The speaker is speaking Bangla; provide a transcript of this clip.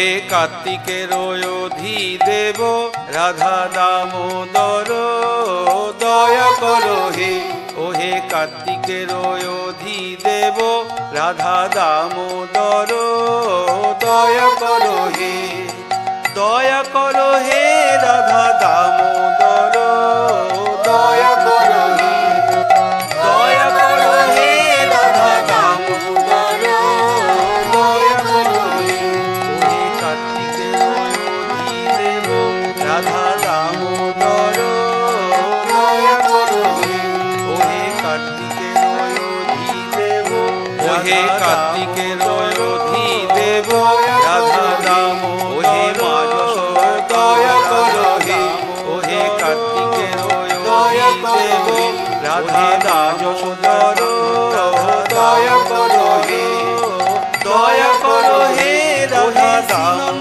ওহে কার্তিকের অধিদেব রাধা দামোদর দয়া করো হে। ওহে কার্তিকের অধিদেব রাধা দামোদর দয়া করো হে। দয়া করো হে রাধা দামোদর দয়া করো হে। দয়া করো হে রাধা দামোদর দয়া করো হে। ওহে কার্তিকের অধিদেব রাধা দামোদর দয়া করো হে। ওহে কার্তিকের অধিদেব ওহে কার্তিকের অধিদেব রাধা দামোদর ওহে মা যশোদা দয়া করো হে। ওহে কার্তিকের অধিদেব রাধা দামোদর দয়া করো হে। দয়া করো হে রাধা দামোদর